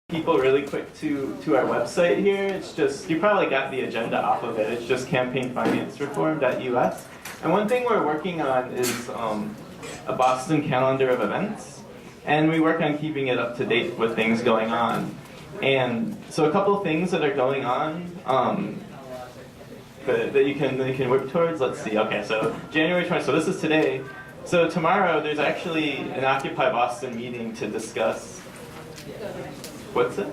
People really quick to our website here. It's just, you probably got the agenda off of it. It's just campaignfinancereform.us. And one thing we're working on is a Boston calendar of events. And we work on keeping it up to date with things going on. And so a couple of things that are going on that you can work towards. Let's see. Okay, so January 20th. So this is today. So tomorrow there's actually an Occupy Boston meeting to discuss. What's it?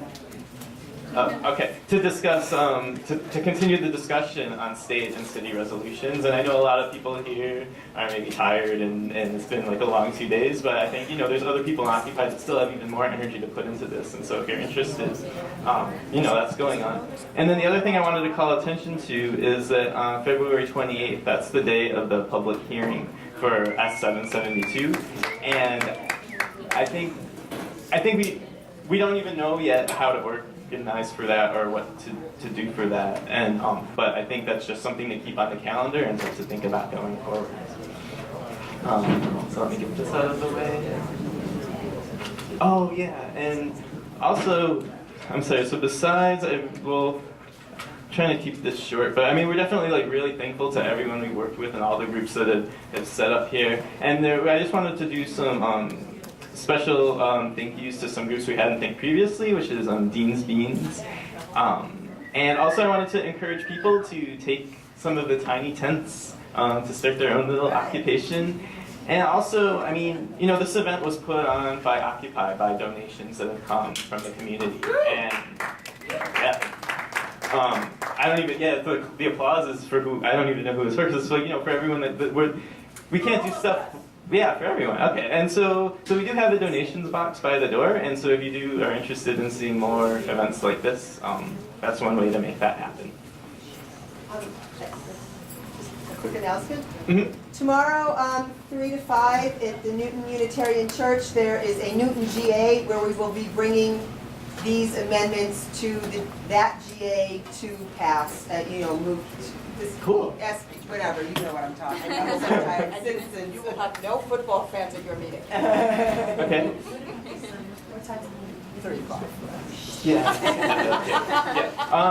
Okay, to discuss, to continue the discussion on state and city resolutions. And I know a lot of people here are maybe tired and it's been like a long 2 days, but I think, there's other people in Occupy that still have even more energy to put into this. And so if you're interested, that's going on. And then the other thing I wanted to call attention to is that on February 28th, that's the day of the public hearing for S772. And I think we don't even know yet how to organize for that or what to do for that. And but I think that's just something to keep on the calendar and to think about going forward. So let me get this out of the way. Oh yeah, and also, I'm sorry. So besides, trying to keep this short, but I mean, we're definitely really thankful to everyone we worked with and all the groups that have set up here. And I just wanted to do some special thank yous to some groups we hadn't thanked previously, which is Dean's Beans. And also I wanted to encourage people to take some of the tiny tents to start their own little occupation. And also, I mean, this event was put on by Occupy, by donations that have come from the community. And yeah. I don't even, the applause is for who, I don't even know who it's for, because it's for everyone we can't do stuff. Yeah, for everyone. Okay, and so we do have a donations box by the door, and so if you are interested in seeing more events like this, that's one way to make that happen. A quick announcement. Mm-hmm. Tomorrow, 3 to 5 at the Newton Unitarian Church, there is a Newton GA where we will be bringing these amendments to that GA to pass. Move. Cool. Whatever, you know what I'm talking about. Sometimes citizens. You will have no football fans at your meeting. Okay. What time is it? 35. Yeah.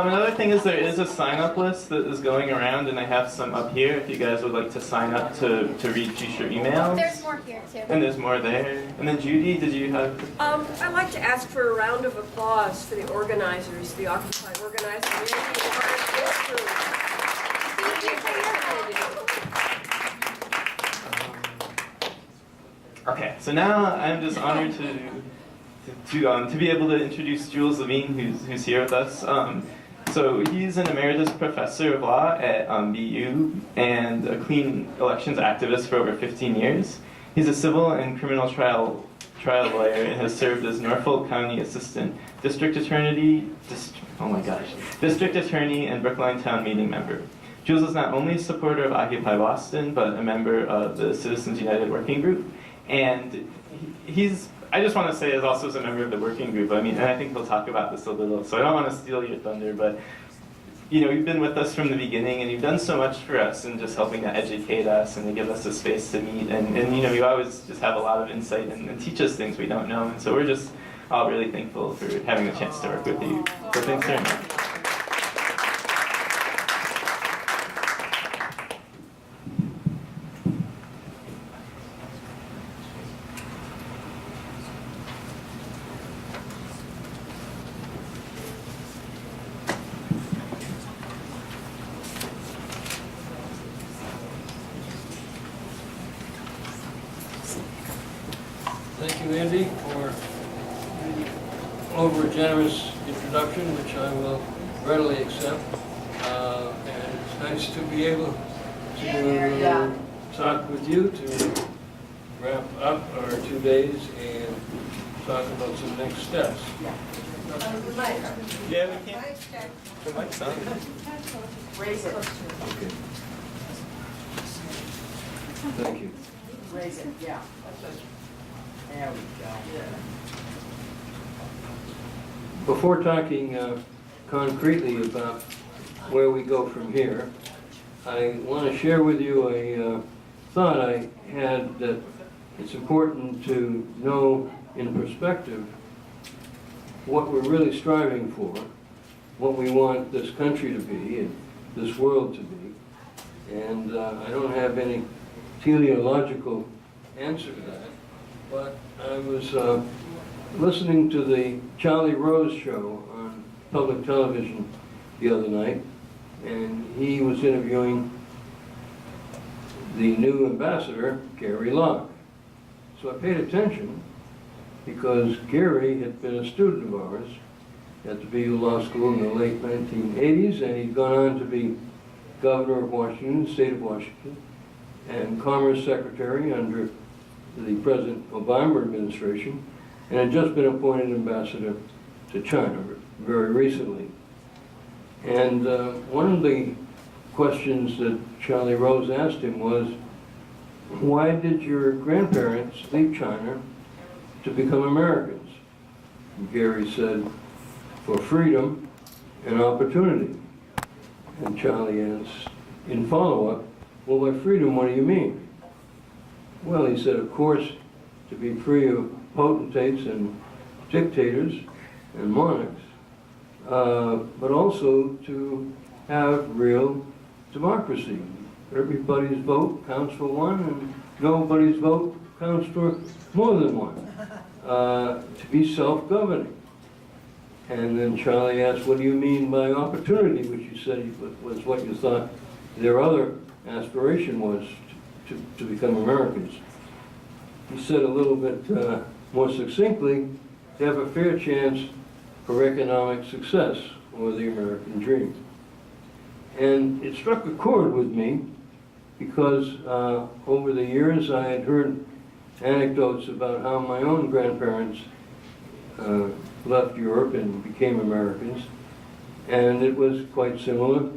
Another thing is there is a sign-up list that is going around, and I have some up here if you guys would like to sign up to read future emails. There's more here too. And there's more there. And then Judy, did you have? I'd like to ask for a round of applause for the organizers, the Occupy organizers. Okay, so now I'm just honored to be able to introduce Jules Levine, who's here with us. So he's an emeritus professor of law at BU and a clean elections activist for over 15 years. He's a civil and criminal trial lawyer and has served as Norfolk County Assistant District Attorney, District Attorney and Brookline Town Meeting member. Jules is not only a supporter of Occupy Boston, but a member of the Citizens United Working Group. And I just want to say, is also as a member of the working group, and I think he'll talk about this a little, so I don't want to steal your thunder, but you've been with us from the beginning, and you've done so much for us in just helping to educate us and to give us a space to meet, and you always just have a lot of insight and teach us things we don't know, and so we're just all really thankful for having the chance to work with you. So thanks very much. Thank you, Andy, for over generous introduction, which I will readily accept. And it's nice to be able to talk with you to wrap up our 2 days and talk about some next steps. Yeah, we can. The mic's on. Raise it. Okay. Thank you. Raise it, yeah. There we go. Before talking concretely about where we go from here, I want to share with you a thought I had that it's important to know in perspective what we're really striving for, what we want this country to be and this world to be. And I don't have any teleological answer to that, but I was listening to the Charlie Rose show on public television the other night, and he was interviewing the new ambassador, Gary Locke. So I paid attention because Gary had been a student of ours at the BU Law School in the late 1980s, and he'd gone on to be governor of Washington, state of Washington, and Commerce Secretary under the President Obama administration, and had just been appointed ambassador to China very recently. And one of the questions that Charlie Rose asked him was, why did your grandparents leave China to become Americans? And Gary said, for freedom and opportunity. And Charlie asked, in follow-up, well, by freedom, what do you mean? Well, he said, of course, to be free of potentates and dictators and monarchs, but also to have real democracy. Everybody's vote counts for one, and nobody's vote counts for more than one. To be self-governing. And then Charlie asked, what do you mean by opportunity, which you said was what you thought their other aspiration was, to become Americans. He said a little bit more succinctly, to have a fair chance for economic success, or the American dream. And it struck a chord with me because over the years I had heard anecdotes about how my own grandparents left Europe and became Americans, and it was quite similar.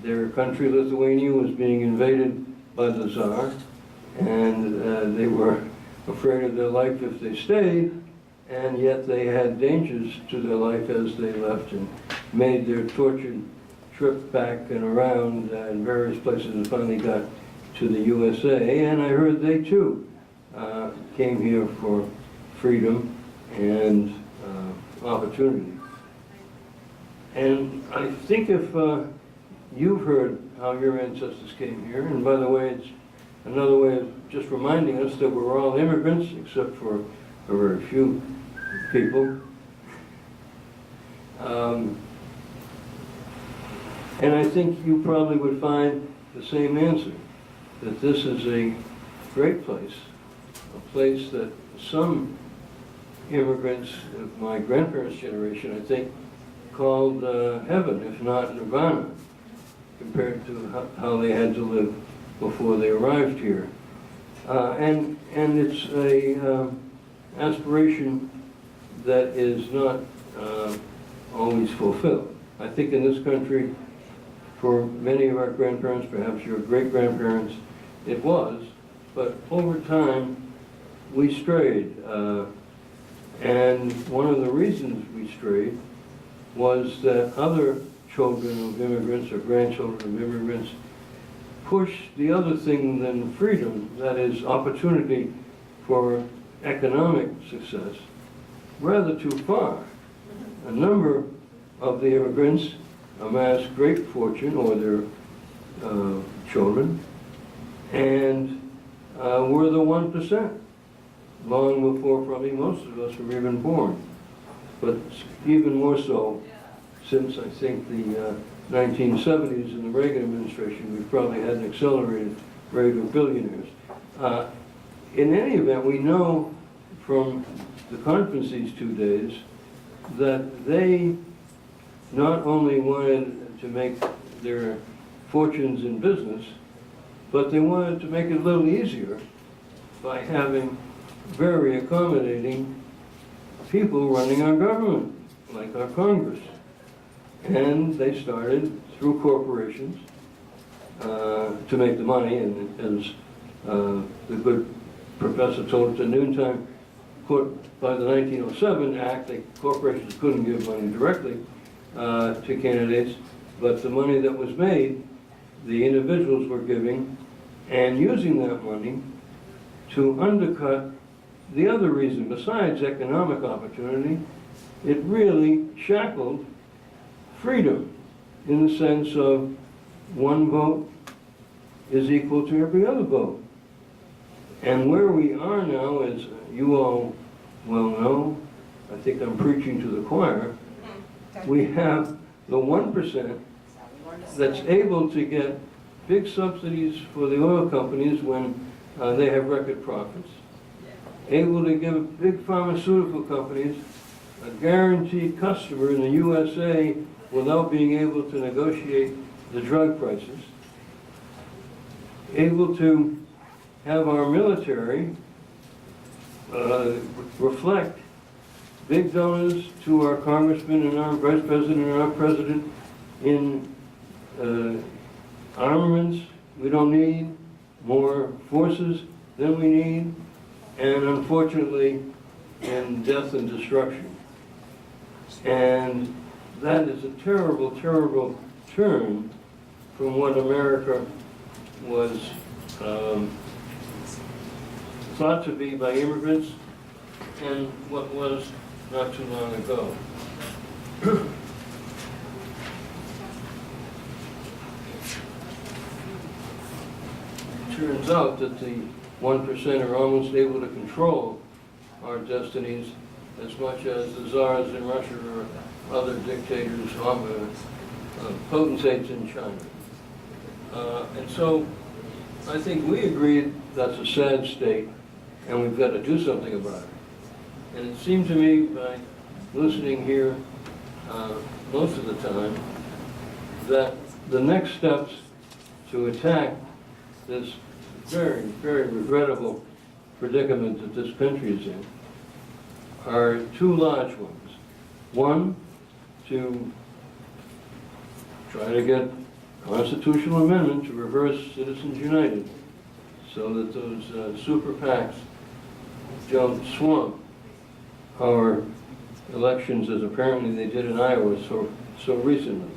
Their country, Lithuania, was being invaded by the Tsar, and they were afraid of their life if they stayed, and yet they had dangers to their life as they left and made their tortured trip back and around in various places and finally got to the USA. And I heard they too came here for freedom and opportunity. And I think if you've heard how your ancestors came here, and by the way, it's another way of just reminding us that we're all immigrants, except for a very few people. And I think you probably would find the same answer, that this is a great place, a place that some immigrants of my grandparents' generation, I think, called heaven, if not nirvana, compared to how they had to live before they arrived here. And it's a aspiration that is not always fulfilled. I think in this country, for many of our grandparents, perhaps your great-grandparents, it was, but over time, we strayed. And one of the reasons we strayed was that other children of immigrants or grandchildren of immigrants pushed the other thing than freedom, that is opportunity for economic success, rather too far. A number of the immigrants amassed great fortune, or their children, and were the 1%, long before probably most of us were even born. But even more so, since I think the 1970s in the Reagan administration, we probably had an accelerated rate of billionaires. In any event, we know from the conference these 2 days that they not only wanted to make their fortunes in business, but they wanted to make it a little easier by having very accommodating people running our government, like our Congress. And they started through corporations to make the money, and as the good professor told us at noontime, by the 1907 Act, the corporations couldn't give money directly to candidates, but the money that was made, the individuals were giving, and using that money to undercut the other reason, besides economic opportunity, it really shackled freedom in the sense of one vote is equal to every other vote. And where we are now, as you all well know, I think I'm preaching to the choir, we have the 1% that's able to get big subsidies for the oil companies when they have record profits, able to give big pharmaceutical companies a guaranteed customer in the USA without being able to negotiate the drug prices, able to have our military reflect big donors to our congressman and our vice president and our president in armaments we don't need, more forces than we need, and unfortunately in death and destruction. And that is a terrible, terrible turn from what America was thought to be by immigrants and what was not too long ago. Turns out that the 1% are almost able to control our destinies as much as the czars in Russia or other dictators, potentates in China. And so I think we agreed that's a sad state and we've got to do something about it. And it seemed to me, by listening here most of the time, that the next steps to attack this very, very regrettable predicament that this country is in are two large ones. One, to try to get constitutional amendment to reverse Citizens United so that those super PACs don't swamp our elections as apparently they did in Iowa so recently.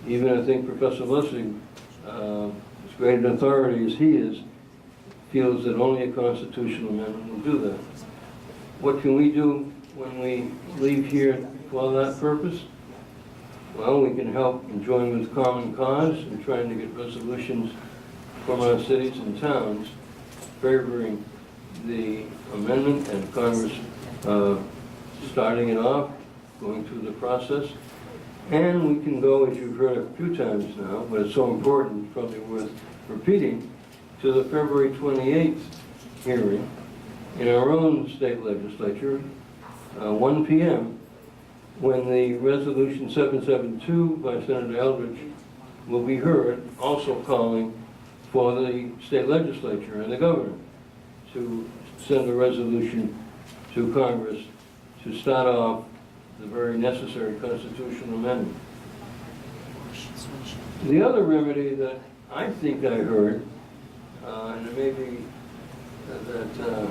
Even I think Professor Lessig, as great an authority as he is, feels that only a constitutional amendment will do that. What can we do when we leave here for that purpose? Well, we can help and join with Common Cause in trying to get resolutions from our cities and towns favoring the amendment and Congress starting it off, going through the process. And we can go, as you've heard a few times now, but it's so important, probably worth repeating, to the February 28th hearing in our own state legislature, 1 p.m., when the resolution 772 by Senator Eldridge will be heard, also calling for the state legislature and the governor to send a resolution to Congress to start off the very necessary constitutional amendment. The other remedy that I think I heard, and it may be that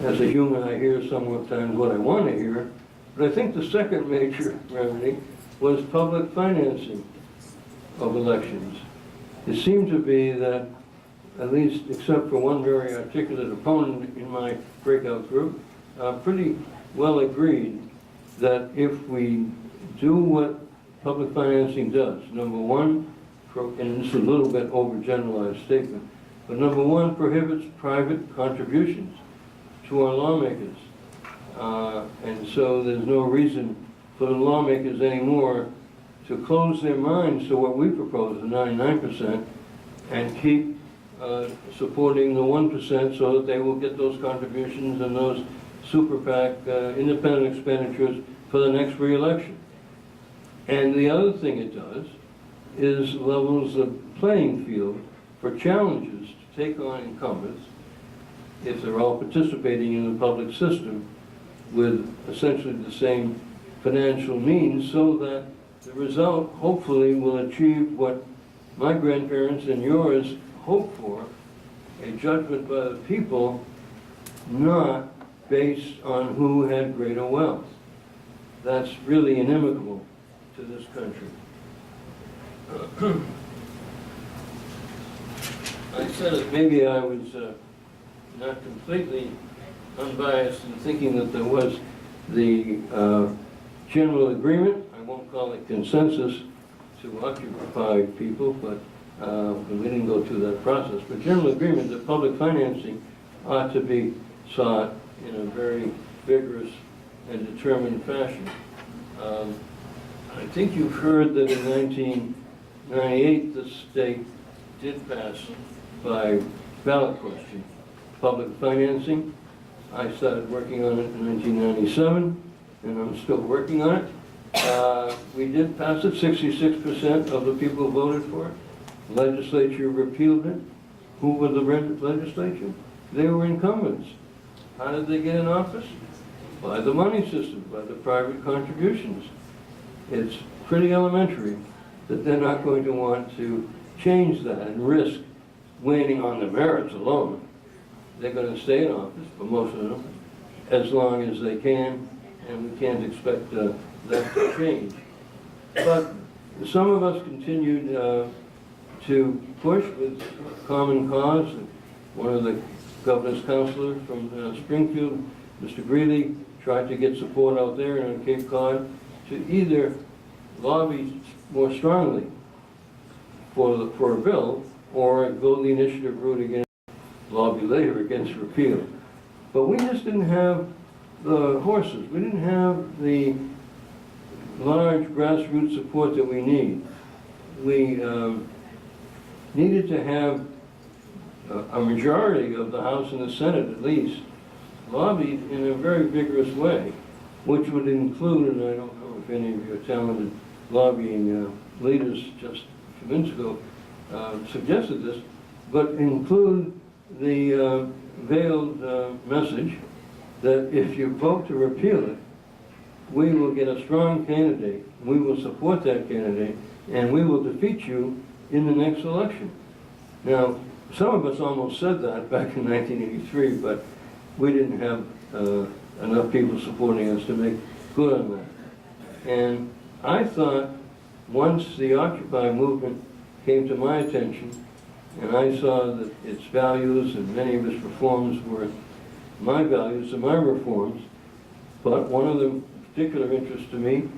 as a human I hear sometimes what I want to hear, but I think the second major remedy was public financing of elections. It seemed to be that, at least except for one very articulate opponent in my breakout group, pretty well agreed that if we do what public financing does, number one, and this is a little bit overgeneralized statement, but number one, prohibits private contributions to our lawmakers. And so there's no reason for the lawmakers anymore to close their minds to what we propose, the 99%, and keep supporting the 1% so that they will get those contributions and those super PAC independent expenditures for the next re-election. And the other thing it does is levels the playing field for challenges to take on incumbents if they're all participating in the public system with essentially the same financial means, so that the result hopefully will achieve what my grandparents and yours hoped for, a judgment by the people not based on who had greater wealth. That's really inimical to this country. I said that maybe I was not completely unbiased in thinking that there was the general agreement, I won't call it consensus to occupy people, but we didn't go through that process, but general agreement that public financing ought to be sought in a very vigorous and determined fashion. I think you've heard that in 1998 the state did pass by ballot question public financing. I started working on it in 1997, and I'm still working on it. We did pass it, 66% of the people voted for it. The legislature repealed it. Who were the legislature? They were incumbents. How did they get in office? By the money system, by the private contributions. It's pretty elementary that they're not going to want to change that and risk winning on the merits alone. They're going to stay in office, for most of them, as long as they can, and we can't expect that to change. But some of us continued to push with common cause. One of the governor's counselors from Springfield, Mr. Greeley, tried to get support out there and on Cape Cod to either lobby more strongly for a bill or go the initiative route against, lobby later against repeal. But we just didn't have the horses. We didn't have the large grassroots support that we need. We needed to have a majority of the House and the Senate at least lobbied in a very vigorous way, which would include, and I don't know if any of your talented lobbying leaders just a few minutes ago suggested this, but include the veiled message that if you vote to repeal it, we will get a strong candidate, we will support that candidate, and we will defeat you in the next election. Now, some of us almost said that back in 1983, but we didn't have enough people supporting us to make good on that. And I thought once the Occupy movement came to my attention, and I saw that its values and many of its reforms were my values and my reforms, but one of them particular interest to me,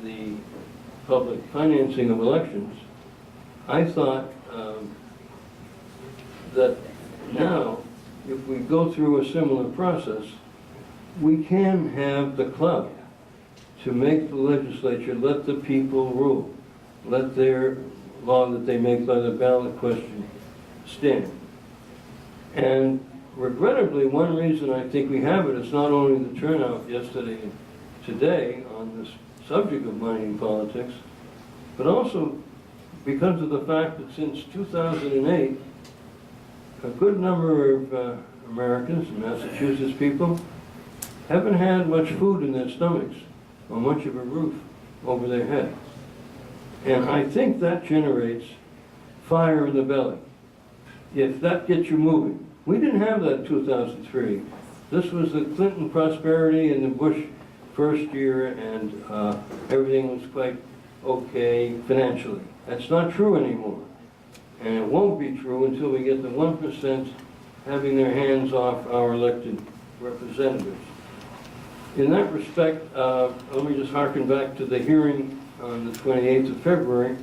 the public financing of elections, I thought that now, if we go through a similar process, we can have the clout to make the legislature let the people rule, let their law that they make by the ballot question stand. And regrettably, one reason I think we have it is not only the turnout yesterday and today on this subject of money in politics, but also because of the fact that since 2008, a good number of Americans, Massachusetts people, haven't had much food in their stomachs or much of a roof over their head. And I think that generates fire in the belly. If that gets you moving. We didn't have that in 2003. This was the Clinton prosperity and the Bush first year, and everything was quite okay financially. That's not true anymore. And it won't be true until we get the 1% having their hands off our elected representatives. In that respect, let me just harken back to the hearing on the 28th of February.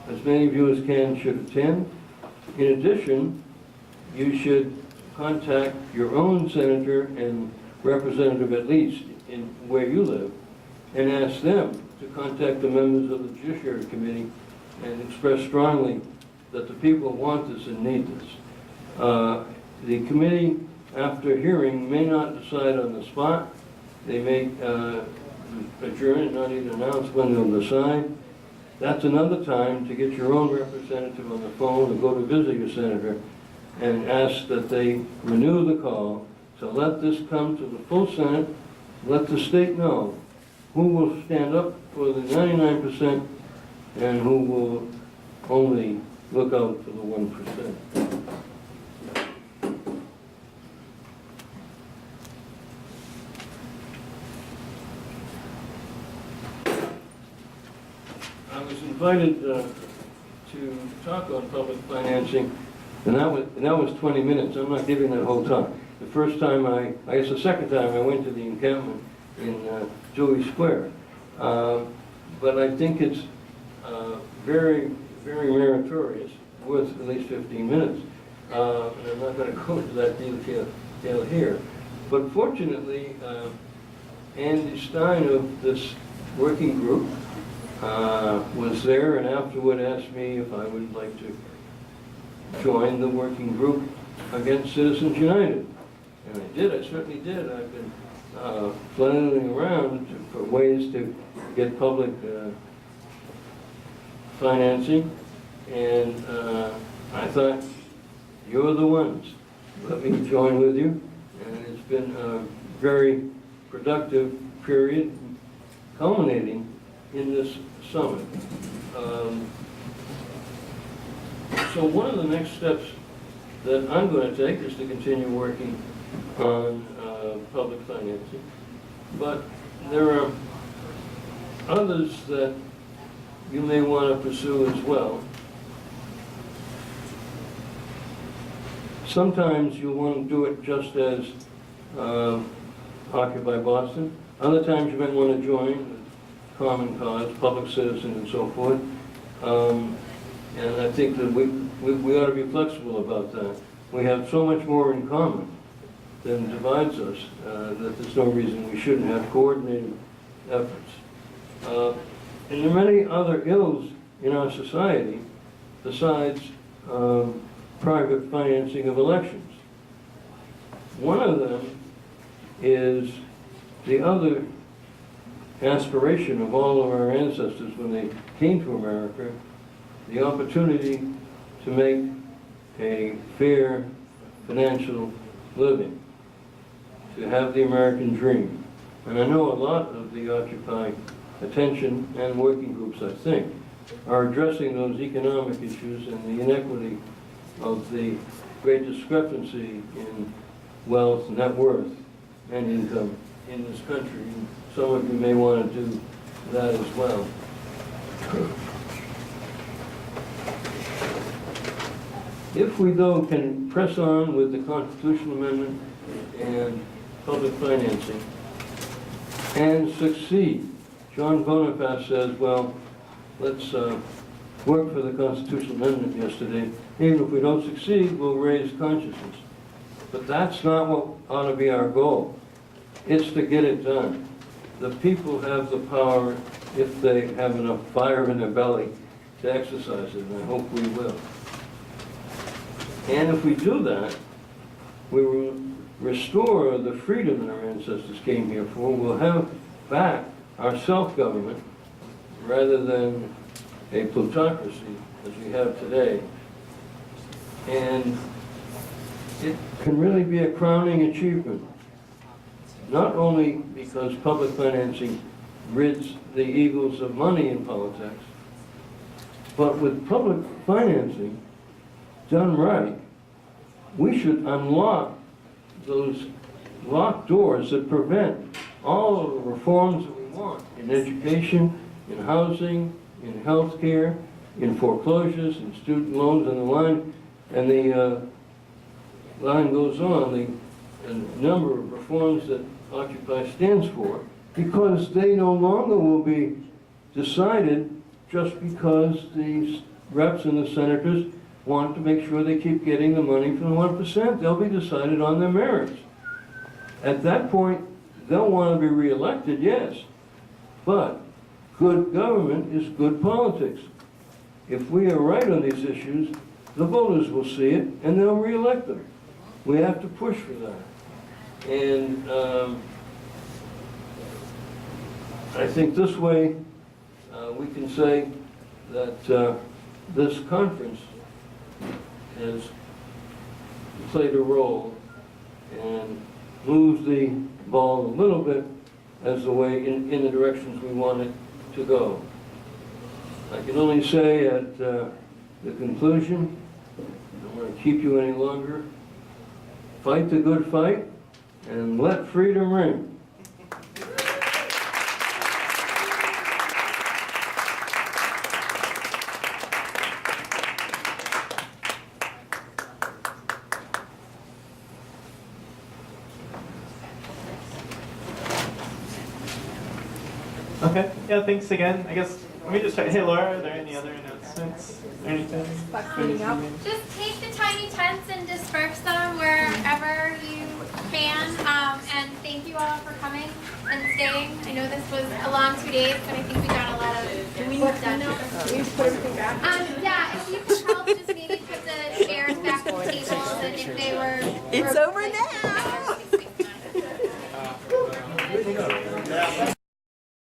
As many of you as can should attend. In addition, you should contact your own senator and representative, at least in where you live, and ask them to contact the members of the Judiciary Committee and express strongly that the people want this and need this. The committee, after hearing, may not decide on the spot. They may adjourn and not even announce when they'll decide. That's another time to get your own representative on the phone or go to visit your senator and ask that they renew the call to let this come to the full Senate, let the state know who will stand up for the 99% and who will only look out for the 1%. I was invited to talk on public financing, and that was 20 minutes. I'm not giving that whole talk. the first time I guess the second time I went to the encampment in Dewey Square. But I think it's very, very meritorious, worth at least 15 minutes. And I'm not going to go into that detail here. But fortunately, Andy Stein of this working group was there and afterward asked me if I would like to join the working group against Citizens United. And I did, I certainly did. I've been flailing around for ways to get public financing, and I thought, you're the ones. Let me join with you. And it's been a very productive period, culminating in this summit. So one of the next steps that I'm going to take is to continue working on public financing. But there are others that you may want to pursue as well. Sometimes you want to do it just as Occupy Boston. Other times you might want to join Common Cause, Public Citizen, and so forth. And I think that we ought to be flexible about that. We have so much more in common than divides us that there's no reason we shouldn't have coordinated efforts. And there are many other ills in our society besides private financing of elections. One of them is the other aspiration of all of our ancestors when they came to America, the opportunity to make a fair financial living, to have the American dream. And I know a lot of the Occupy attention and working groups, I think, are addressing those economic issues and the inequity of the great discrepancy in wealth, net worth, and income in this country. And some of you may want to do that as well. If we, though, can press on with the constitutional amendment and public financing and succeed, John Bonifaz says, well, let's work for the constitutional amendment yesterday. Even if we don't succeed, we'll raise consciousness. But that's not what ought to be our goal. It's to get it done. The people have the power, if they have enough fire in their belly, to exercise it, and I hope we will. And if we do that, we will restore the freedom that our ancestors came here for. We'll have back our self-government rather than a plutocracy as we have today. And it can really be a crowning achievement, not only because public financing rids the eagles of money in politics, but with public financing done right, we should unlock those locked doors that prevent all of the reforms that we want in education, in housing, in health care, in foreclosures, in student loans, and the line goes on, the number of reforms that Occupy stands for, because they no longer will be decided just because the reps and the senators want to make sure they keep getting the money from the 1%. They'll be decided on their merits. At that point, they'll want to be reelected, yes, but good government is good politics. If we are right on these issues, the voters will see it and they'll reelect them. We have to push for that. And I think this way we can say that this conference has played a role and moved the ball a little bit as the way in the directions we want it to go. I can only say at the conclusion, I don't want to keep you any longer, fight the good fight and let freedom ring. Okay. Yeah. Thanks again. I guess let me just check. Hey, Laura, are there any other announcements or anything? Just take the tiny tents and disperse them wherever you can. And thank you all for coming and staying. I know this was a long 2 days, but I think we got a lot of work done. We need to put everything back. Yeah, if you could help, just maybe put the chairs back on the tables, and if they were. It's over now.